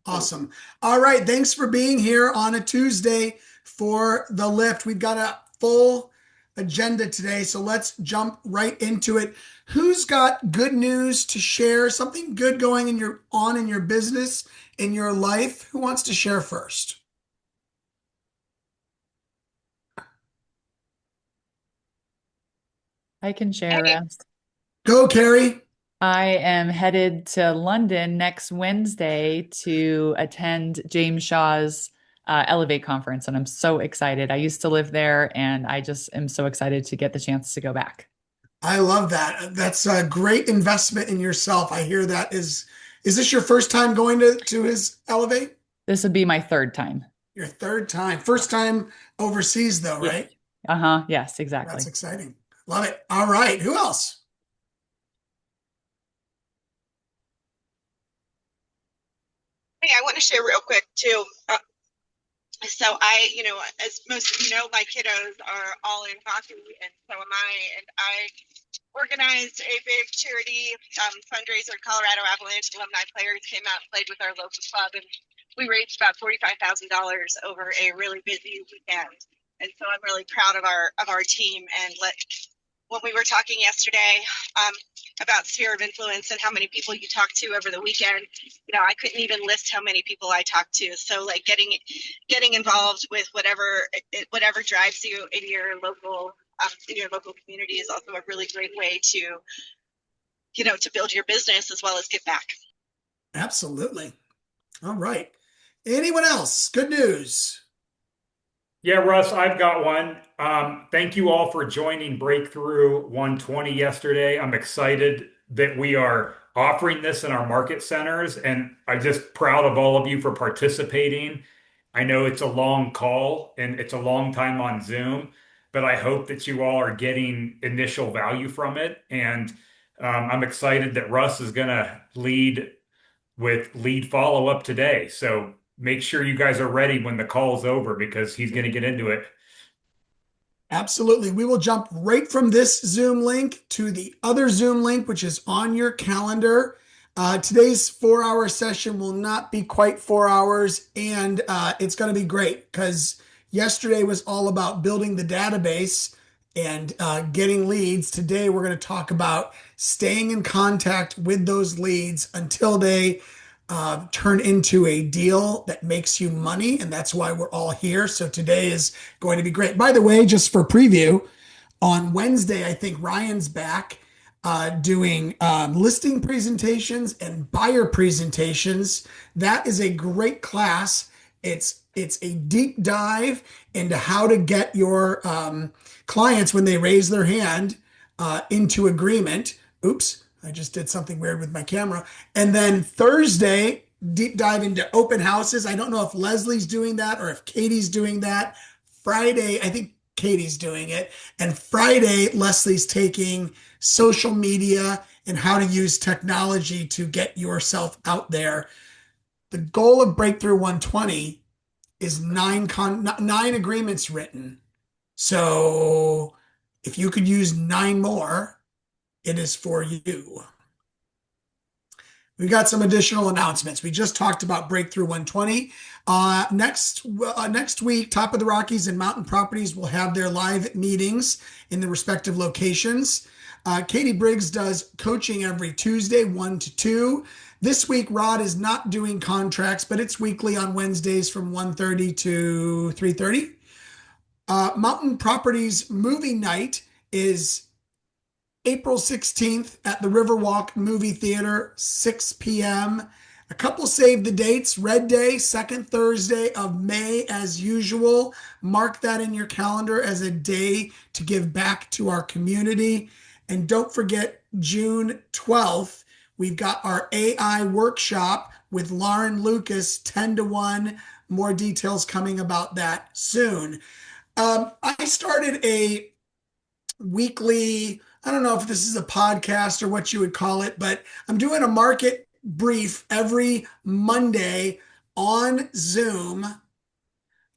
Awesome. All right. Thanks for being here on a Tuesday for the lift. We've got a full agenda today, so let's jump right into it. Who's got good news to share? Something good going in your business, in your life? Who wants to share first? I can share, Hey, Russ. Go, Carrie. I am headed to London next Wednesday to attend James Shaw's Elevate conference, and I'm so excited. I used to live there, and I just am so excited to get the chance to go back. I love that. That's a great investment in yourself. I hear that is this your first time going to his Elevate? This would be my third time. Your third time. First time overseas though, Yes. right? Uh-huh. Yes, That's exactly. exciting. Love it. All right. Who else? hey, I want to share real quick too. As most of you know, my kiddos are all in hockey, and so am I. And I organized a big charity fundraiser. Colorado Avalanche alumni players came out and played with our local club, and we raised about $45,000 over a really busy weekend. And so I'm really proud of our team. And when we were talking yesterday um, about sphere of influence and how many people you talk to over the weekend, I couldn't even list how many people I talked to. So like getting involved with whatever drives you in your local community is also a really great way to build your business as well as give back. Absolutely. All right. Anyone else? Good news. Yeah, Russ, I've got one. Thank you all for joining Breakthrough 120 yesterday. I'm excited that we are offering this in our market centers, and I'm just proud of all of you for participating. I know it's a long call and it's a long time on Zoom, but I hope that you all are getting initial value from it. And I'm excited that Russ is going to lead with lead follow up today. So make sure you guys are ready when the call is over because he's going to get into it. Absolutely. We will jump right from this Zoom link to the other Zoom link, which is on your calendar. Today's 4 hour session will not be quite 4 hours, and it's going to be great because yesterday was all about building the database and getting leads. Today, we're going to talk about staying in contact with those leads until they turn into a deal that makes you money. And that's why we're all here. So today is going to be great. By the way, just for preview, on Wednesday, I think Ryan's back doing listing presentations and buyer presentations. That is a great class. It's a deep dive into how to get your clients when they raise their hand into agreement. Oops, I just did something weird with my camera. And then Thursday, deep dive into open houses. I don't know if Leslie's doing that or if Katie's doing that. Friday, I think Katie's doing it. And Friday, Leslie's taking social media and how to use technology to get yourself out there. The goal of Breakthrough 120 is nine agreements written. So if you could use nine more, it is for you. We've got some additional announcements. We just talked about Breakthrough 120. Next week, Top of the Rockies and Mountain Properties will have their live meetings in the respective locations. Katie Briggs does coaching every Tuesday, 1 to 2. This week, Rod is not doing contracts, but it's weekly on Wednesdays from 1:30 to 3:30. Mountain Properties movie night is April 16th at the Riverwalk Movie Theater, 6 p.m. A couple save the dates. Red Day, second Thursday of May, as usual. Mark that in your calendar as a day to give back to our community. And don't forget, June 12th, we've got our AI workshop with Lauren Lucas, 10 to 1. More details coming about that soon. I started a weekly, I don't know if this is a podcast or what you would call it, but I'm doing a market brief every Monday on Zoom.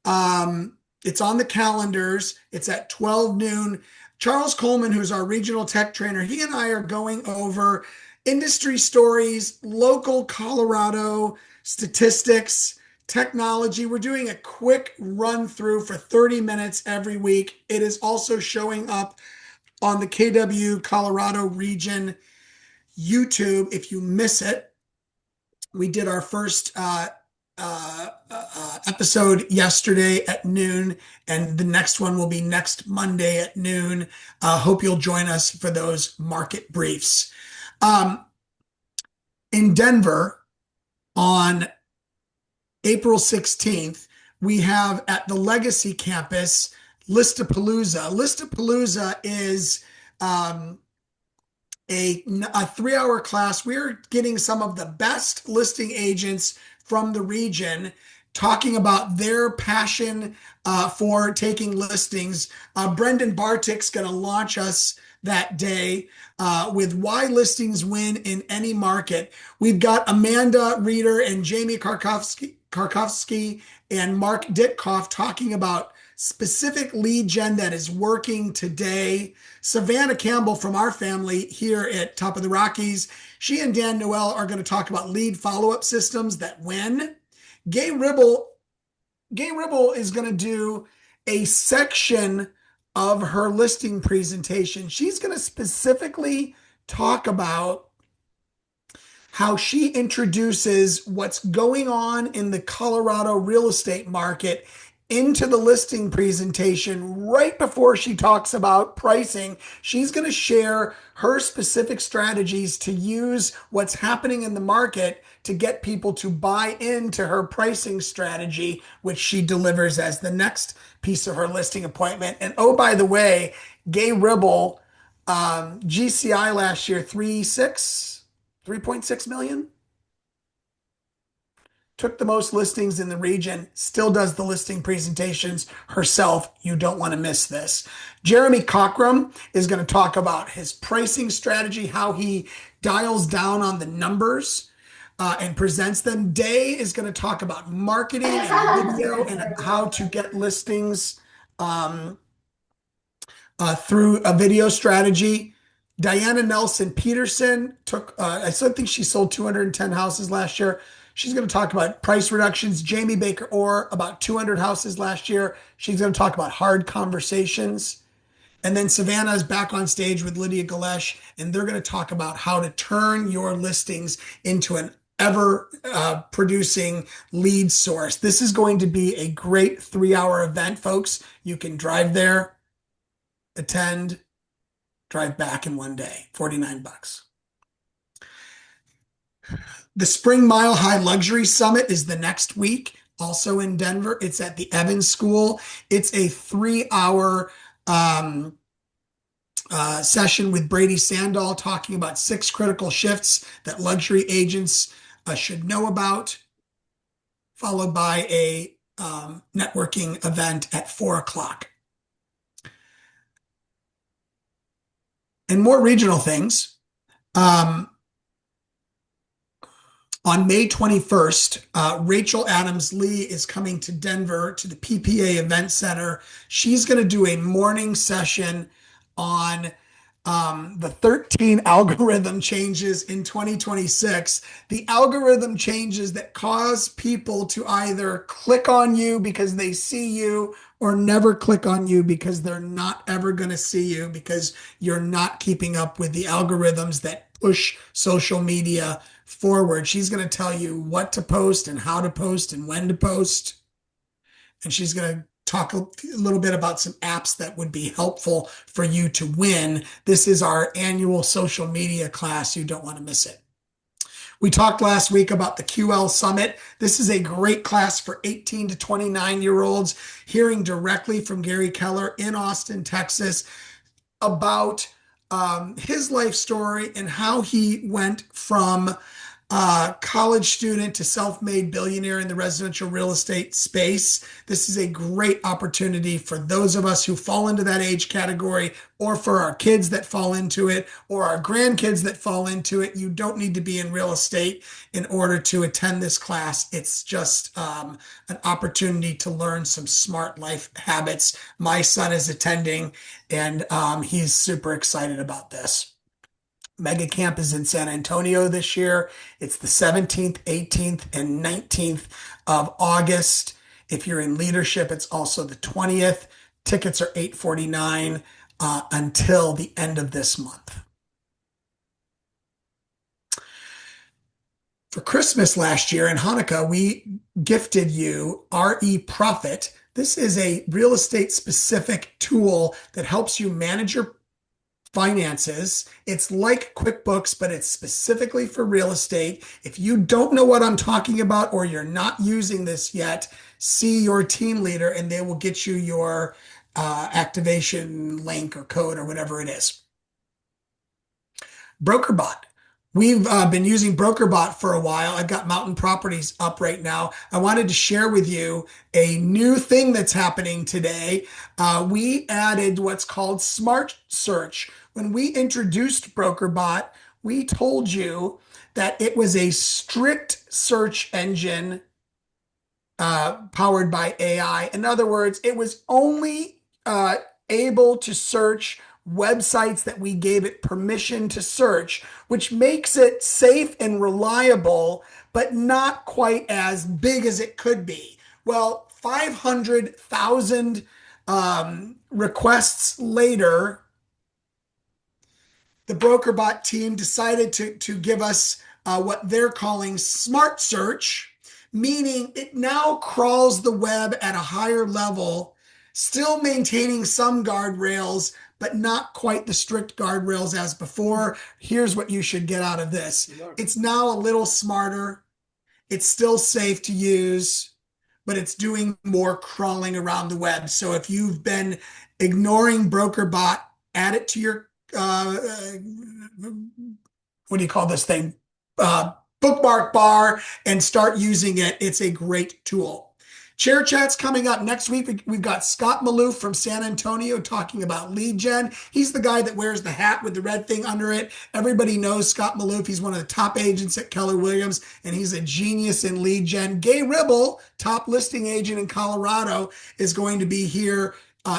It's on the calendars. It's at 12 noon. Charles Coleman, who's our regional tech trainer, he and I are going over industry stories, local Colorado statistics, technology. We're doing a quick run through for 30 minutes every week. It is also showing up on the KW Colorado region YouTube if you miss it. We did our first episode yesterday at noon, and the next one will be next Monday at noon. Hope you'll join us for those market briefs. In Denver on April 16th, we have at the Legacy campus Listapalooza. Listapalooza is a 3-hour class. We're getting some of the best listing agents from the region talking about their passion for taking listings. Brendan Bartik's going to launch us that day with why listings win in any market. We've got Amanda Reeder and Jamie Karkovsky and Mark Ditkoff talking about specific lead gen that is working today. Savannah Campbell from our family here at Top of the Rockies, she and Dan Noel are going to talk about lead follow-up systems that win. Gay Ribble is going to do a section of her listing presentation. She's going to specifically talk about how she introduces what's going on in the Colorado real estate market into the listing presentation right before she talks about pricing. She's going to share her specific strategies to use what's happening in the market to get people to buy into her pricing strategy, which she delivers as the next piece of her listing appointment. And oh, by the way, Gay Ribble, GCI last year, 3.6 million. Took the most listings in the region, still does the listing presentations herself. You don't want to miss this. Jeremy Cockrum is going to talk about his pricing strategy, how he dials down on the numbers and presents them. Day is going to talk about marketing and video and how to get listings through a video strategy. Diana Nelson Peterson I still think she sold 210 houses last year. She's going to talk about price reductions. Jamie Baker Orr, about 200 houses last year. She's going to talk about hard conversations. And then Savannah is back on stage with Lydia Galesh, and they're going to talk about how to turn your listings into an ever producing lead source. This is going to be a great 3-hour event, folks. You can drive there, attend, drive back in one day, $49. The Spring Mile High Luxury Summit is the next week, also in Denver. It's at the Evans School. It's a 3-hour session with Brady Sandahl talking about 6 critical shifts that luxury agents should know about, followed by a networking event at 4 o'clock. And more regional things. On May 21st, Rachel Adams Lee is coming to Denver to the PPA Event Center. She's going to do a morning session on the 13 algorithm changes in 2026. The algorithm changes that cause people to either click on you because they see you or never click on you because they're not ever going to see you because you're not keeping up with the algorithms that push social media forward. She's going to tell you what to post and how to post and when to post. And she's going to talk a little bit about some apps that would be helpful for you to win. This is our annual social media class. You don't want to miss it. We talked last week about the QL Summit. This is a great class for 18 to 29-year-olds, hearing directly from Gary Keller in Austin, Texas, about his life story and how he went from college student to self-made billionaire in the residential real estate space. This is a great opportunity for those of us who fall into that age category, or for our kids that fall into it, or our grandkids that fall into it. You don't need to be in real estate in order to attend this class. It's just an opportunity to learn some smart life habits. My son is attending, and he's super excited about this. Mega Camp is in San Antonio this year. It's the 17th, 18th, and 19th of August. If you're in leadership, it's also the 20th. Tickets are $849 until the end of this month. For Christmas last year and Hanukkah, we gifted you RE Profit. This is a real estate specific tool that helps you manage your finances. It's like QuickBooks, but it's specifically for real estate. If you don't know what I'm talking about or you're not using this yet, see your team leader and they will get you your activation link or code or whatever it is. BrokerBot. We've been using BrokerBot for a while. I've got Mountain Properties up right now. I wanted to share with you a new thing that's happening today. We added what's called Smart Search. When we introduced BrokerBot, we told you that it was a strict search engine powered by AI. In other words, it was only able to search websites that we gave it permission to search, which makes it safe and reliable, but not quite as big as it could be. Well, 500,000 requests later, the BrokerBot team decided to give us what they're calling Smart Search, meaning it now crawls the web at a higher level, still maintaining some guardrails, but not quite the strict guardrails as before. Here's what you should get out of this. It's now a little smarter. It's still safe to use, but it's doing more crawling around the web. So if you've been ignoring BrokerBot, add it to your what do you call this thing? Bookmark bar and start using it. It's a great tool. Chair Chat's coming up next week. We've got Scott Maloof from San Antonio talking about lead gen. He's the guy that wears the hat with the red thing under it. Everybody knows Scott Maloof. He's one of the top agents at Keller Williams, and he's a genius in lead gen. Gay Ribble, top listing agent in Colorado, is going to be here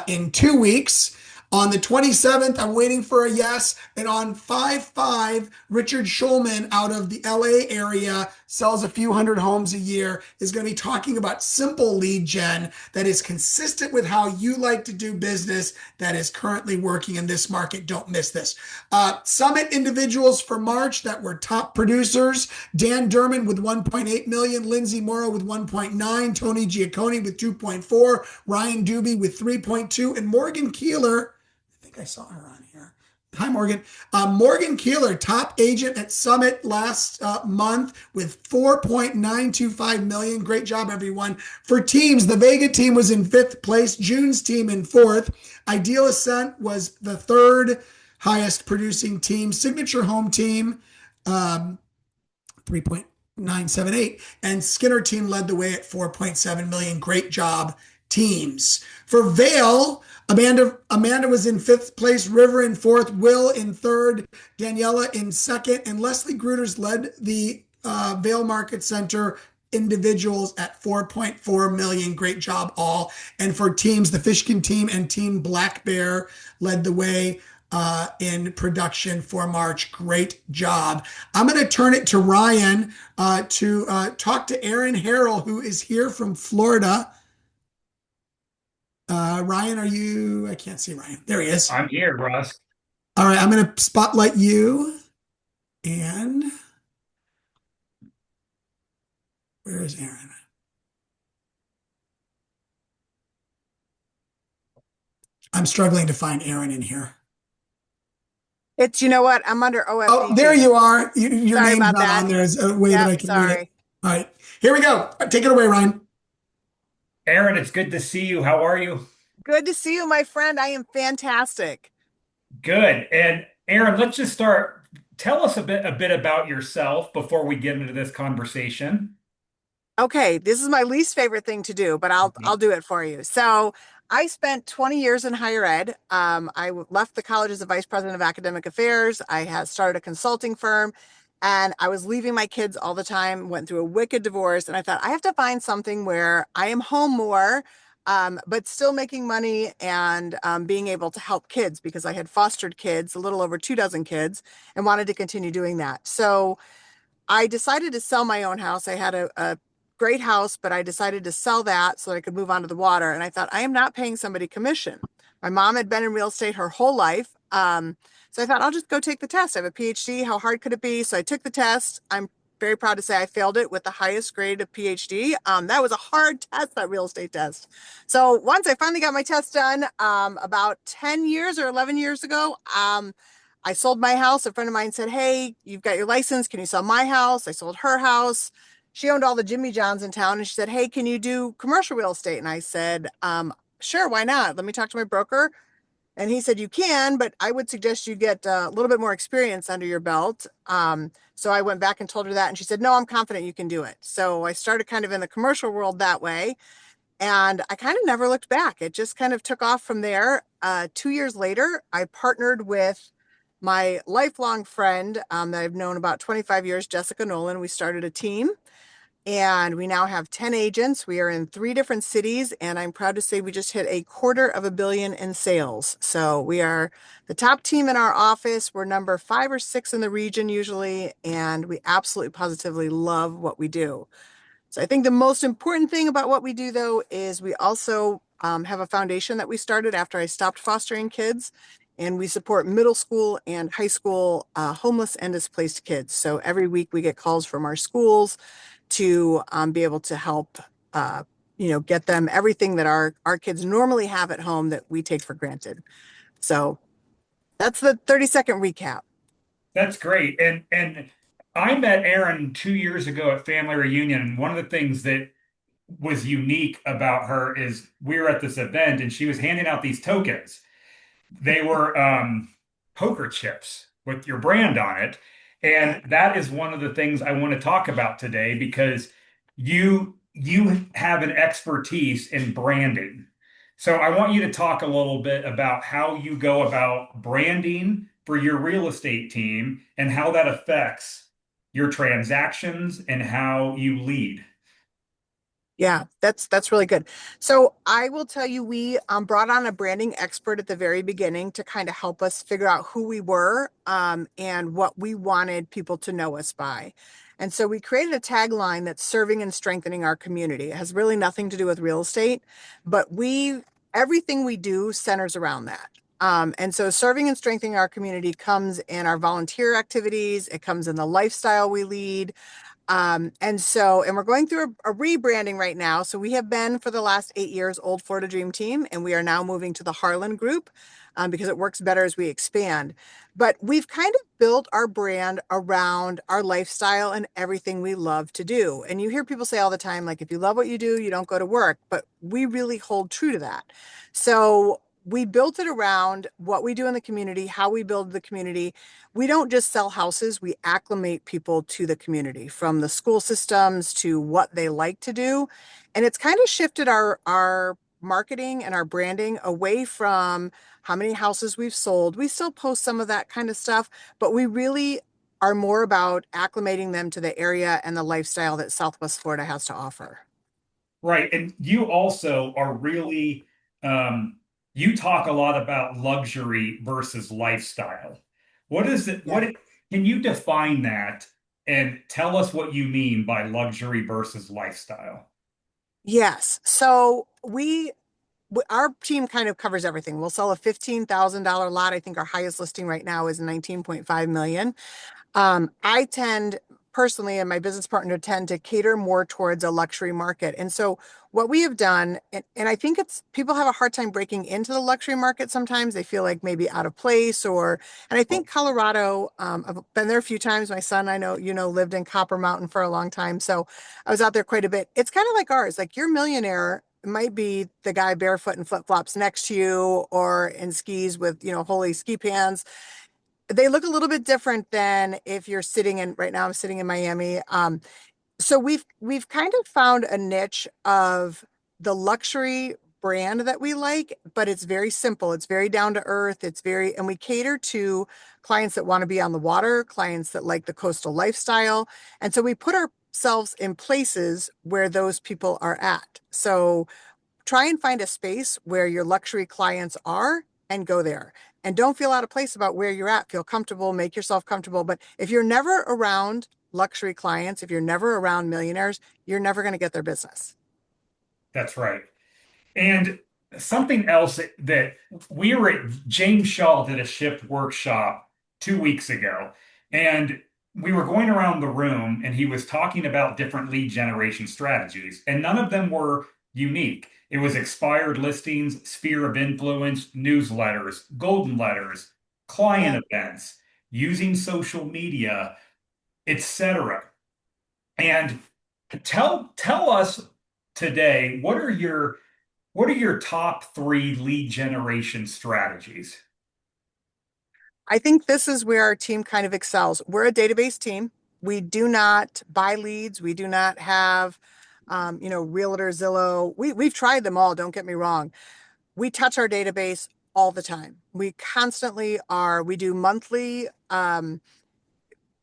in 2 weeks. On the 27th, I'm waiting for a yes. And on 5/5, Richard Schulman out of the LA area, sells a few hundred homes a year, is going to be talking about simple lead gen that is consistent with how you like to do business, that is currently working in this market. Don't miss this. Summit individuals for March that were top producers: Dan Derman with 1.8 million, Lindsay Morrow with 1.9, Tony Giacconi with 2.4, Ryan Doobie with 3.2, and Morgan Keeler. I saw her on here. Hi, Morgan. Morgan Keeler, top agent at Summit last month with 4.925 million. Great job, everyone. For teams, the Vega team was in 5th place. June's team in 4th. Ideal Ascent was the 3rd highest producing team. Signature Home team, 3.978. And Skinner team led the way at 4.7 million. Great job, teams. For Vail, Amanda was in 5th place, River in 4th, Will in 3rd, Daniela in 2nd, and Leslie Gruters led the Vail Market Center individuals at 4.4 million. Great job, all. And for teams, the Fishkin team and Team Black Bear led the way in production for March. Great job. I'm going to turn it to Ryan to talk to Erin Harrell, who is here from Florida. Ryan, I can't see Ryan. There he is. I'm here, Russ. All right, I'm going to spotlight you. And where is Erin? I'm struggling to find Erin in here. You know what? I'm under OFDT. Oh, there you are. Your Sorry name's about not that. on there as a way that I can read it. Sorry. All right, here we go. Take it away, Ryan. Erin, it's good to see you. How are you? Good to see you, my friend. I am fantastic. Good. And Erin, let's just start. Tell us a bit about yourself before we get into this conversation. Okay, this is my least favorite thing to do, but I'll do it for you. So I spent 20 years in higher ed. I left the college as a vice president of academic affairs. I had started a consulting firm, and I was leaving my kids all the time, went through a wicked divorce, and I thought I have to find something where I am home more. but still making money and being able to help kids because I had fostered kids, a little over 2 dozen kids, and wanted to continue doing that. So I decided to sell my own house. I had a great house, but I decided to sell that so that I could move on to the water. And I thought, I am not paying somebody commission. My mom had been in real estate her whole life. So I thought, I'll just go take the test. I have a PhD. How hard could it be? So I took the test. I'm very proud to say I failed it with the highest grade of PhD. That was a hard test, that real estate test. So once I finally got my test done, about 10 years or 11 years ago, I sold my house. A friend of mine said, hey, you've got your license. Can you sell my house? I sold her house. She owned all the Jimmy Johns in town. And she said, hey, can you do commercial real estate? And I said, sure, why not? Let me talk to my broker. And he said, you can, but I would suggest you get a little bit more experience under your belt. So I went back and told her that. And she said, no, I'm confident you can do it. So I started kind of in the commercial world that way. And I kind of never looked back. It just kind of took off from there. 2 years later, I partnered with my lifelong friend that I've known about 25 years, Jessica Nolan. We started a team and we now have 10 agents. We are in 3 different cities, and I'm proud to say we just hit $250 million in sales. So we are the top team in our office. We're number 5 or 6 in the region usually, and we absolutely positively love what we do. So I think the most important thing about what we do, though, is we also have a foundation that we started after I stopped fostering kids, and we support middle school and high school homeless and displaced kids. So every week we get calls from our schools to be able to help, get them everything that our kids normally have at home that we take for granted. So that's the 30-second recap. That's great. And I met Erin 2 years ago at family reunion, and one of the things that was unique about her is we were at this event and she was handing out these tokens. They were poker chips with your brand on it. And that is one of the things I want to talk about today because you have an expertise in branding. So I want you to talk a little bit about how you go about branding for your real estate team and how that affects your transactions and how you lead. Yeah, that's really good. So I will tell you, we brought on a branding expert at the very beginning to kind of help us figure out who we were and what we wanted people to know us by. And so we created a tagline that's serving and strengthening our community. It has really nothing to do with real estate, but everything we do centers around that. And so serving and strengthening our community comes in our volunteer activities. It comes in the lifestyle we lead. And we're going through a rebranding right now. So we have been for the last 8 years Old Florida Dream Team, and we are now moving to the Harlan Group because it works better as we expand. But we've kind of built our brand around our lifestyle and everything we love to do. And you hear people say all the time, like, if you love what you do, you don't go to work. But we really hold true to that. So we built it around what we do in the community, how we build the community. We don't just sell houses, we acclimate people to the community from the school systems to what they like to do. And it's kind of shifted our marketing and our branding away from how many houses we've sold. We still post some of that kind of stuff, but we really are more about acclimating them to the area and the lifestyle that Southwest Florida has to offer. Right. And you also are really, you talk a lot about luxury versus lifestyle. What is it? Yeah. Can you define that and tell us what you mean by luxury versus lifestyle? Yes. So our team kind of covers everything. We'll sell a $15,000 lot. I think our highest listing right now is 19.5 million. I tend personally, and my business partner tend to cater more towards a luxury market. And so what we have done, and I think it's people have a hard time breaking into the luxury market sometimes. They feel like maybe out of place and I think Colorado, I've been there a few times. My son, I know, lived in Copper Mountain for a long time. So I was out there quite a bit. It's kind of like ours, like your millionaire might be the guy barefoot and flip-flops next to you or in skis with, holy ski pants. They look a little bit different than if you're right now I'm sitting in Miami. So we've kind of found a niche of the luxury brand that we like, but it's very simple. It's very down to earth. And we cater to clients that want to be on the water, clients that like the coastal lifestyle. And so we put ourselves in places where those people are at. So try and find a space where your luxury clients are and go there. And don't feel out of place about where you're at. Feel comfortable, make yourself comfortable. But if you're never around luxury clients, if you're never around millionaires, you're never going to get their business. That's right. And something else that we were at, James Shaw did a shift workshop 2 weeks ago, and we were going around the room and he was talking about different lead generation strategies, and none of them were unique. It was expired listings, sphere of influence, newsletters, golden letters, Yeah. client events, using social media, etc. And tell us today, what are your top three lead generation strategies? I think this is where our team kind of excels. We're a database team. We do not buy leads. We do not have, Realtor, Zillow. We've tried them all. Don't get me wrong. We touch our database all the time. We constantly are. We do monthly.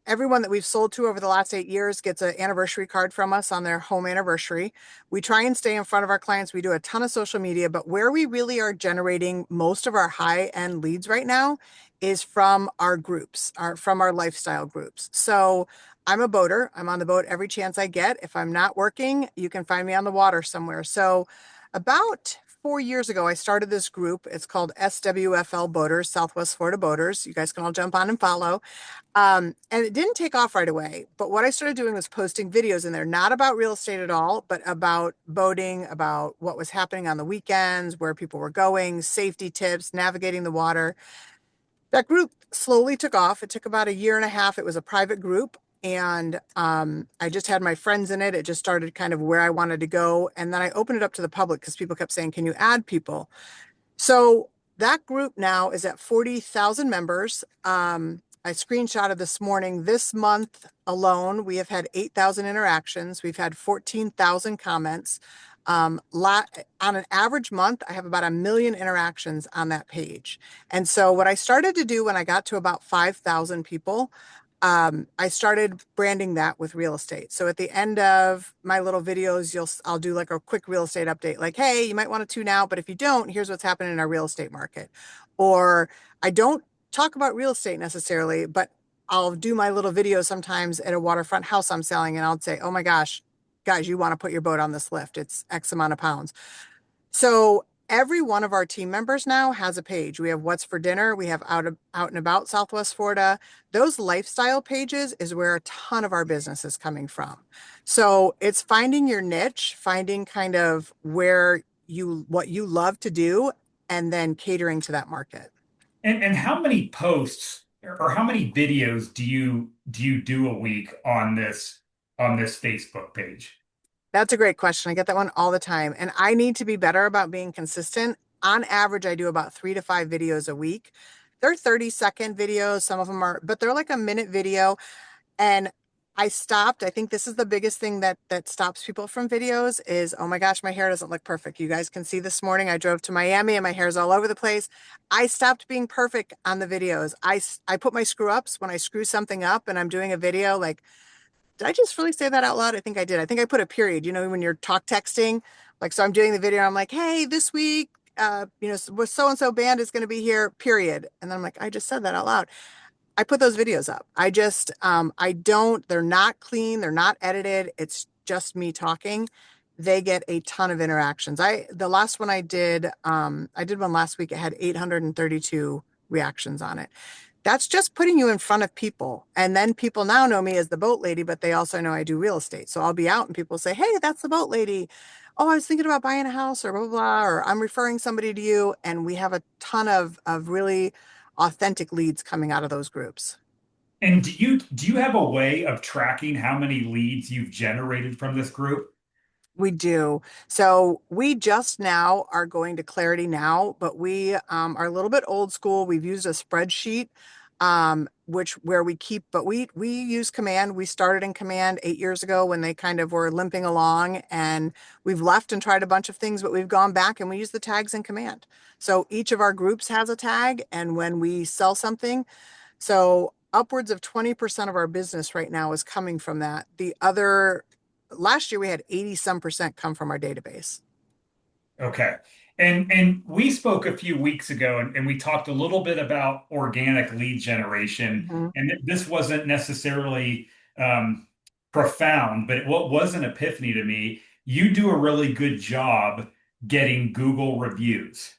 Everyone that we've sold to over the last 8 years gets an anniversary card from us on their home anniversary. We try and stay in front of our clients. We do a ton of social media, but where we really are generating most of our high end leads right now is from our groups, from our lifestyle groups. So I'm a boater. I'm on the boat every chance I get. If I'm not working, you can find me on the water somewhere. So about 4 years ago, I started this group. It's called SWFL Boaters, Southwest Florida Boaters. You guys can all jump on and follow. And it didn't take off right away. But what I started doing was posting videos in there, not about real estate at all, but about boating, about what was happening on the weekends, where people were going, safety tips, navigating the water. That group slowly took off. It took about a year and a half. It was a private group. And I just had my friends in it. It just started kind of where I wanted to go. And then I opened it up to the public because people kept saying, can you add people? So that group now is at 40,000 members. I screenshotted this morning. This month alone, we have had 8,000 interactions. We've had 14,000 comments. On an average month, I have about 1 million interactions on that page. And so what I started to do when I got to about 5,000 people, I started branding that with real estate. So at the end of my little videos, I'll do like a quick real estate update, like, hey, you might want to tune out, but if you don't, here's what's happening in our real estate market. Or I don't talk about real estate necessarily, but I'll do my little video sometimes at a waterfront house I'm selling, and I'll say, oh my gosh, guys, you want to put your boat on this lift. It's X amount of pounds. So every one of our team members now has a page. We have what's for dinner. We have out and about Southwest Florida. Those lifestyle pages is where a ton of our business is coming from. So it's finding your niche, finding kind of what you love to do, and then catering to that market. And how many posts or how many videos do you do a week on this Facebook page? That's a great question. I get that one all the time. And I need to be better about being consistent. On average, I do about 3 to 5 videos a week. They're 30-second videos. Some of them are, but they're like a minute video. And I stopped. I think this is the biggest thing that stops people from videos is, oh my gosh, my hair doesn't look perfect. You guys can see this morning I drove to Miami and my hair's all over the place. I stopped being perfect on the videos. I put my screw ups when I screw something up and I'm doing a video like, did I just really say that out loud? I think I did. I think I put a period, when you're talk texting, like, so I'm doing the video. I'm like, hey, this week, so-and-so band is going to be here, period. And then I'm like, I just said that out loud. I put those videos up. They're not clean. They're not edited. It's just me talking. They get a ton of interactions. The last one I did one last week. It had 832 reactions on it. That's just putting you in front of people. And then people now know me as the boat lady, but they also know I do real estate. So I'll be out and people say, hey, that's the boat lady. Oh, I was thinking about buying a house or blah, blah, blah, or I'm referring somebody to you. And we have a ton of really authentic leads coming out of those groups. And do you have a way of tracking how many leads you've generated from this group? We do. So we just now are going to Clarity Now, but we are a little bit old school. We've used a spreadsheet, where we keep, but we use Command. We started in Command 8 years ago when they kind of were limping along, and we've left and tried a bunch of things, but we've gone back and we use the tags in Command. So each of our groups has a tag, and when we sell something, so upwards of 20% of our business right now is coming from that. Last year we had 80 some percent come from our database. Okay. And we spoke a few weeks ago and we talked a little bit about organic lead generation. Mhm. And this wasn't necessarily um, profound, but what was an epiphany to me, you do a really good job getting Google reviews.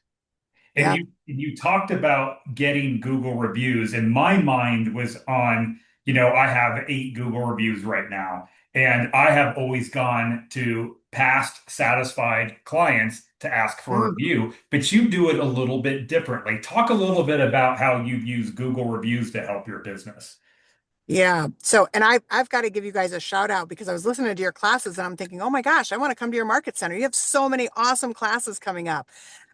And Yep. you talked about getting Google reviews, and my mind was on, I have 8 Google reviews right now, and I have always gone to past satisfied clients to ask for a Mm. review, but you do it a little bit differently. Talk a little bit about how you use Google reviews to help your business. Yeah. So, and I've got to give you guys a shout out because I was listening to your classes and I'm thinking, oh my gosh, I want to come to your market center. You have so many awesome classes coming up.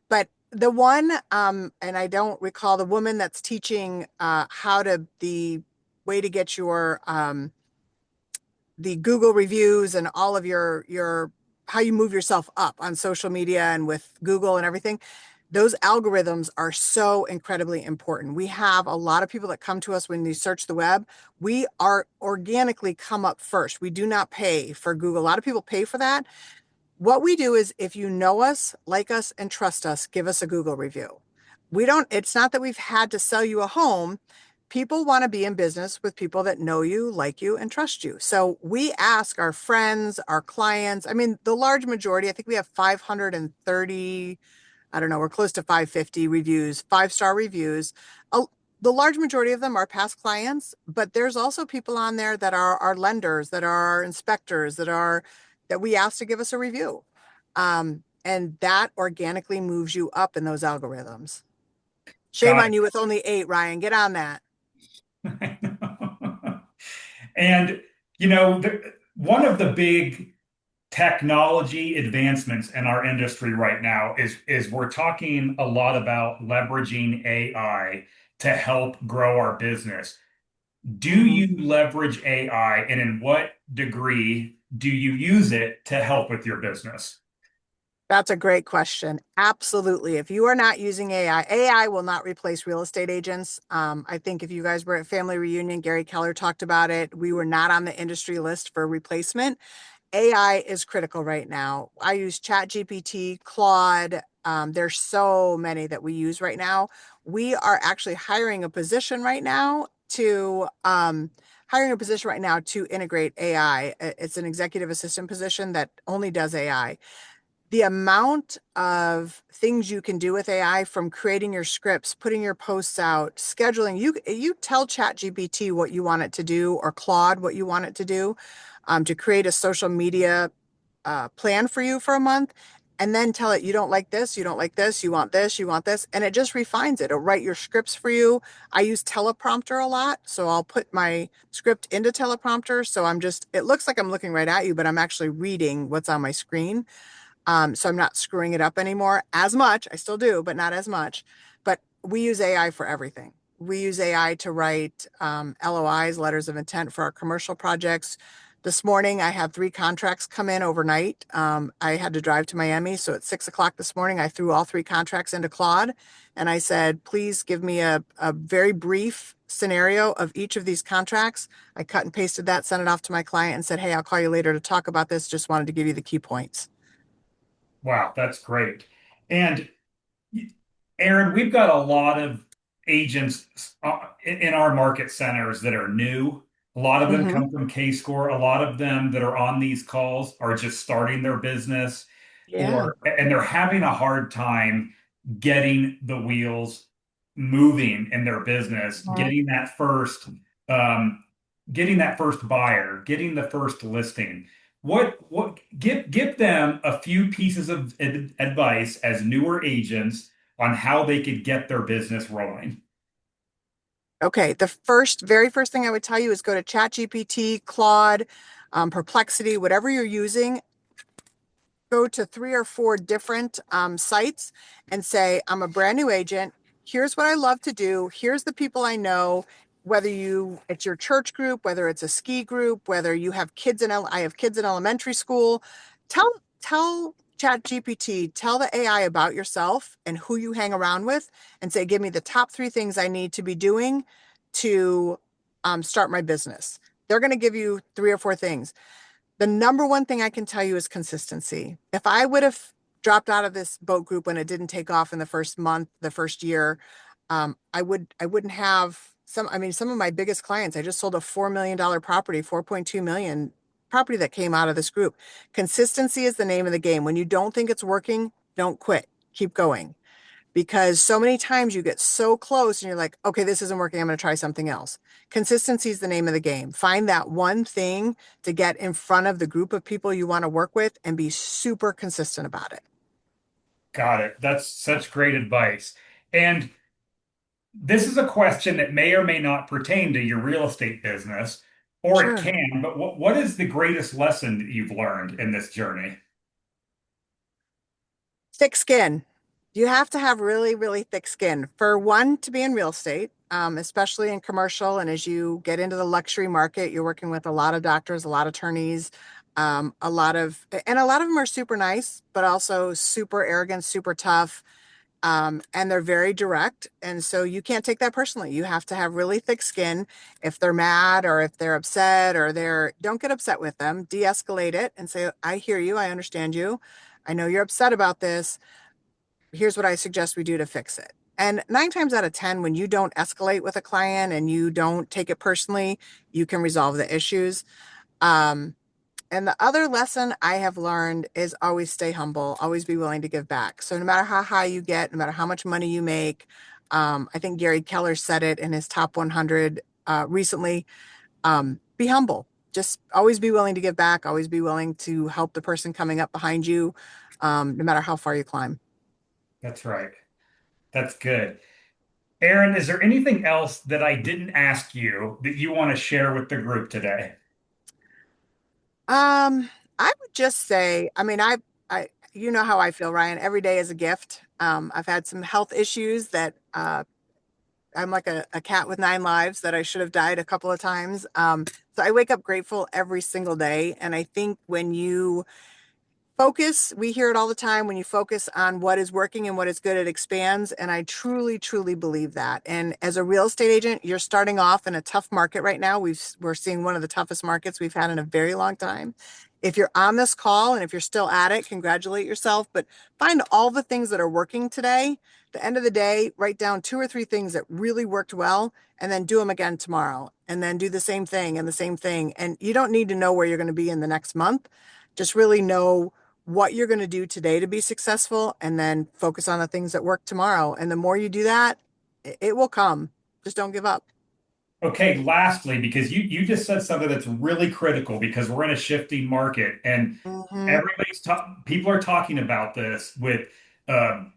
But the one, and I don't recall the woman that's teaching how to the way to get your the Google reviews and all of your how you move yourself up on social media and with Google and everything. Those algorithms are so incredibly important. We have a lot of people that come to us when you search the web. We are organically come up first. We do not pay for Google. A lot of people pay for that. What we do is if you know us, like us, and trust us, give us a Google review. We don't, it's not that we've had to sell you a home. People want to be in business with people that know you, like you, and trust you. So we ask our friends, our clients. I mean, the large majority, I think we have 530, I don't know, we're close to 550 reviews, 5-star reviews. Uh, the large majority of them are past clients, but there's also people on there that are our lenders, that are our inspectors, that we ask to give us a review. And that organically moves you up in those algorithms. Shame Got on you with only 8, Ryan. Get on that. it. And, one of the big technology advancements in our industry right now is we're talking a lot about leveraging AI to help grow our business. Do Mhm. you leverage AI, and in what degree do you use it to help with your business? That's a great question. Absolutely. If you are not using AI, AI will not replace real estate agents. I think if you guys were at family reunion, Gary Keller talked about it. We were not on the industry list for replacement. AI is critical right now. I use ChatGPT, Claude. There's so many that we use right now. We are actually hiring a position right now to integrate AI. It's an executive assistant position that only does AI. The amount of things you can do with AI, from creating your scripts, putting your posts out, scheduling, you tell ChatGPT what you want it to do, or Claude what you want it to create a social media plan for you for a month, and then tell it you don't like this, you don't like this, you want this, you want this, and it just refines it. It'll write your scripts for you. I use teleprompter a lot, so I'll put my script into teleprompter. So it looks like I'm looking right at you, but I'm actually reading what's on my screen. So I'm not screwing it up anymore as much. I still do, but not as much. But we use AI for everything. We use AI to write LOIs, letters of intent, for our commercial projects. This morning, I had 3 contracts come in overnight. I had to drive to Miami. So at 6 o'clock this morning, I threw all 3 contracts into Claude and I said, please give me a very brief scenario of each of these contracts. I cut and pasted that, sent it off to my client and said, hey, I'll call you later to talk about this. Just wanted to give you the key points. Wow, that's great. And Erin, we've got a lot of agents in our market centers that are new. A lot of them Hmm. come from K-Score. A lot of them that are on these calls are just starting their business, Yeah. and they're having a hard time getting the wheels moving in their business, Mhm. um, getting that first buyer, getting the first listing. What give them a few pieces of advice as newer agents on how they could get their business rolling. Okay. Very first thing I would tell you is go to ChatGPT, Claude, Perplexity, whatever you're using, go to 3 or 4 different sites and say, I'm a brand new agent. Here's what I love to do. Here's the people I know. It's your church group, whether it's a ski group, whether you have I have kids in elementary school. Tell ChatGPT, tell the AI about yourself and who you hang around with, and say, give me the top 3 things I need to be doing to start my business. They're going to give you 3 or 4 things. The number one thing I can tell you is consistency. If I would have dropped out of this boat group when it didn't take off in the first month, the first year. I wouldn't have some, I mean, some of my biggest clients, I just sold a $4 million property, 4.2 million property that came out of this group. Consistency is the name of the game. When you don't think it's working, don't quit. Keep going. Because so many times you get so close and you're like, okay, this isn't working. I'm going to try something else. Consistency is the name of the game. Find that one thing to get in front of the group of people you want to work with and be super consistent about it. Got it. That's such great advice. And this is a question that may or may not pertain to your real estate business, or it Sure. can, but what is the greatest lesson that you've learned in this journey? Thick skin. You have to have really, really thick skin for one to be in real estate, especially in commercial. And as you get into the luxury market, you're working with a lot of doctors, a lot of attorneys, a lot of them are super nice, but also super arrogant, super tough. And they're very direct. And so you can't take that personally. You have to have really thick skin. If they're mad or if they're upset or don't get upset with them, de-escalate it and say, I hear you. I understand you. I know you're upset about this. Here's what I suggest we do to fix it. And 9 times out of 10, when you don't escalate with a client and you don't take it personally, you can resolve the issues. Um, and the other lesson I have learned is always stay humble, always be willing to give back. So no matter how high you get, no matter how much money you make, I think Gary Keller said it in his top 100 recently, be humble. Just always be willing to give back, always be willing to help the person coming up behind you, no matter how far you climb. That's right. That's good. Erin, is there anything else that I didn't ask you that you want to share with the group today? I would just say, you know how I feel, Ryan. Every day is a gift. I've had some health issues that I'm like a cat with 9 lives that I should have died a couple of times. So I wake up grateful every single day. And I think when you focus, we hear it all the time. When you focus on what is working and what is good, it expands. And I truly, truly believe that. And as a real estate agent, you're starting off in a tough market right now. We're seeing one of the toughest markets we've had in a very long time. If you're on this call and if you're still at it, congratulate yourself, but find all the things that are working today. At the end of the day, write down 2 or 3 things that really worked well and then do them again tomorrow and then do the same thing and the same thing. And you don't need to know where you're going to be in the next month. Just really know what you're going to do today to be successful and then focus on the things that work tomorrow. And the more you do that, it will come. Just don't give up. Okay, lastly, because you just said something that's really critical because we're in a shifting market and Hmm. people are talking about this with um,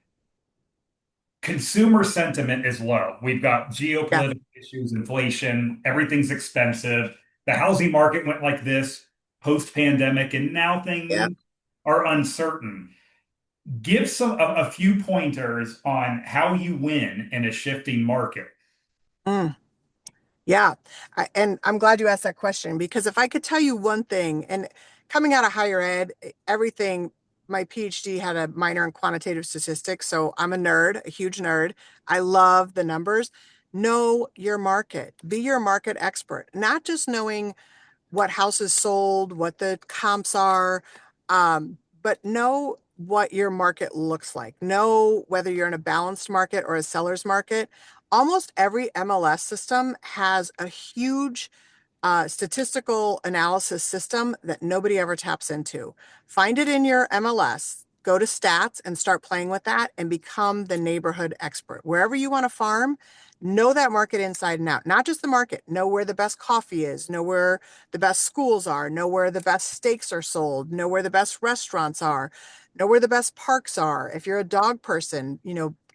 consumer sentiment is low. We've got Yeah. geopolitical issues, inflation, everything's expensive. The housing market went like this post-pandemic, and now Yeah. things are uncertain. Give a few pointers on how you win in a shifting market. Mm. Yeah. And I'm glad you asked that question because if I could tell you one thing, and coming out of higher ed, everything, my PhD had a minor in quantitative statistics. So I'm a nerd, a huge nerd. I love the numbers. Know your market, be your market expert, not just knowing what houses sold, what the comps are, but know what your market looks like. Know whether you're in a balanced market or a seller's market. Almost every MLS system has a huge statistical analysis system that nobody ever taps into. Find it in your MLS, go to stats and start playing with that and become the neighborhood expert. Wherever you want to farm, know that market inside and out, not just the market, know where the best coffee is, know where the best schools are, know where the best steaks are sold, know where the best restaurants are, know where the best parks are. If you're a dog person,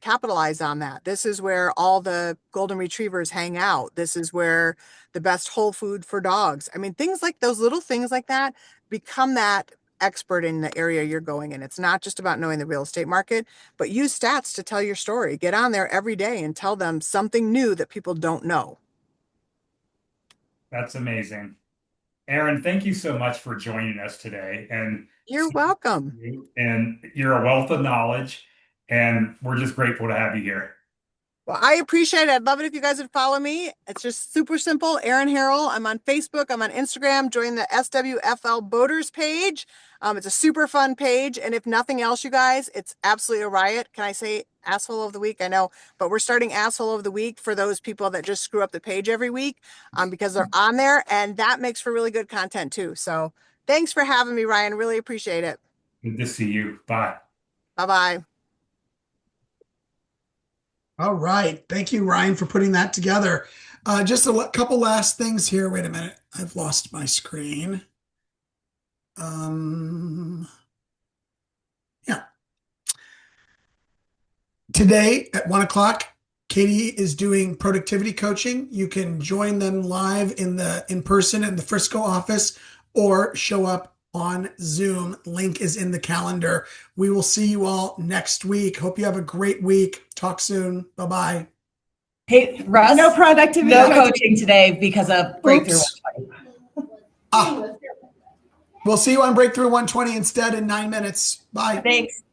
capitalize on that. This is where all the golden retrievers hang out. This is where the best whole food for dogs. I mean, things like those little things like that become that expert in the area you're going in. It's not just about knowing the real estate market, but use stats to tell your story. Get on there every day and tell them something new that people don't know. That's amazing. Erin, thank you so much for joining us today and You're welcome. you're a wealth of knowledge and we're just grateful to have you here. Well, I appreciate it. I'd love it if you guys would follow me. It's just super simple. Erin Harrell. I'm on Facebook. I'm on Instagram. Join the SWFL Boaters page. It's a super fun page. And if nothing else, you guys, it's absolutely a riot. Can I say asshole of the week? I know, but we're starting asshole of the week for those people that just screw up the page every week because they're on there. And that makes for really good content too. So thanks for having me, Ryan. Really appreciate it. Good to see you. Bye. Bye-bye. All right. Thank you, Ryan, for putting that together. Just a couple last things here. Wait a minute. I've lost my screen. Yeah. Today at 1 o'clock, Katie is doing productivity coaching. You can join them live in person in the Frisco office or show up on Zoom. Link is in the calendar. We will see you all next week. Hope you have a great week. Talk soon. Bye-bye. Hey, Russ. No productivity. No coaching today because of Breakthrough Oops. 120. We'll see you on Breakthrough 120 instead in 9 minutes. Bye. Thanks.